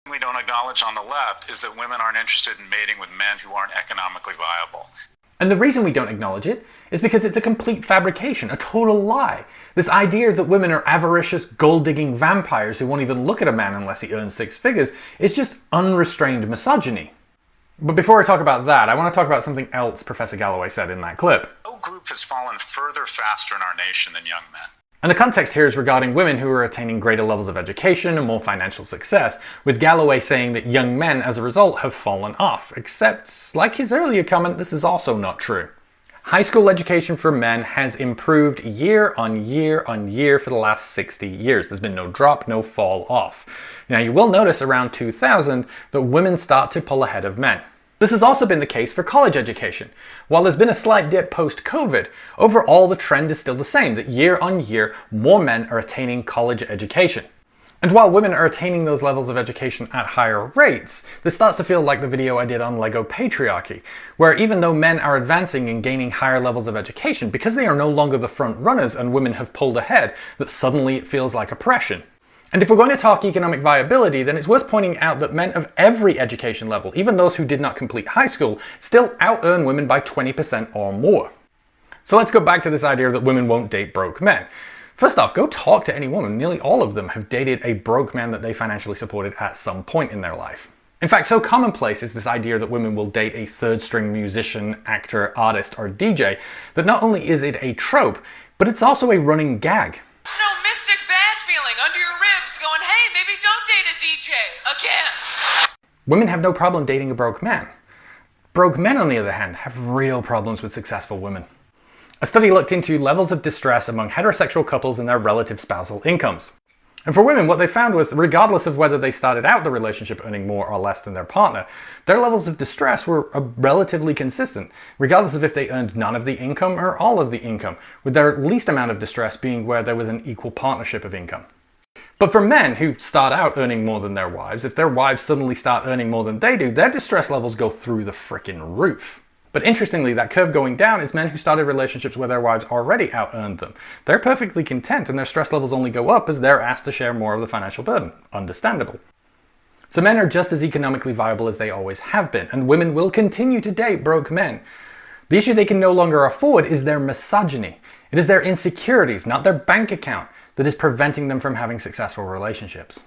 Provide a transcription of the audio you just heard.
We don't acknowledge on the left is that women aren't interested in mating with men who aren't economically viable. And the reason we don't acknowledge it is because it's a complete fabrication, a total lie. This idea that women are avaricious, gold-digging vampires who won't even look at a man unless he earns six figures is just unrestrained misogyny. But before I talk about that, I want to talk about something else Professor Galloway said in that clip. No group has fallen further faster in our nation than young men. And the context here is regarding women who are attaining greater levels of education and more financial success, with Galloway saying that young men as a result have fallen off, except, like his earlier comment, this is also not true. High school education for men has improved year on year on year for the last 60 years. There's been no drop, no fall off. Now you will notice around 2000 that women start to pull ahead of men. This has also been the case for college education. While there's been a slight dip post-COVID, overall the trend is still the same, that year on year more men are attaining college education. And while women are attaining those levels of education at higher rates, this starts to feel like the video I did on Lego patriarchy, where even though men are advancing and gaining higher levels of education, because they are no longer the front runners and women have pulled ahead, that suddenly it feels like oppression. And if we're going to talk economic viability, then it's worth pointing out that men of every education level, even those who did not complete high school, still out-earn women by 20% or more. So let's go back to this idea that women won't date broke men. First off, go talk to any woman. Nearly all of them have dated a broke man that they financially supported at some point in their life. In fact, so commonplace is this idea that women will date a third-string musician, actor, artist, or DJ, that not only is it a trope, but it's also a running gag. No mystic bad feeling under your ribs going, hey, maybe don't date a DJ again. Women have no problem dating a broke man. Broke men, on the other hand, have real problems with successful women. A study looked into levels of distress among heterosexual couples and their relative spousal incomes. And for women, what they found was that regardless of whether they started out the relationship earning more or less than their partner, their levels of distress were relatively consistent, regardless of if they earned none of the income or all of the income, with their least amount of distress being where there was an equal partnership of income. But for men who start out earning more than their wives, if their wives suddenly start earning more than they do, their distress levels go through the frickin' roof. But interestingly, that curve going down is men who started relationships where their wives already out-earned them. They're perfectly content and their stress levels only go up as they're asked to share more of the financial burden. Understandable. So men are just as economically viable as they always have been, and women will continue to date broke men. The issue they can no longer afford is their misogyny. It is their insecurities, not their bank account, that is preventing them from having successful relationships.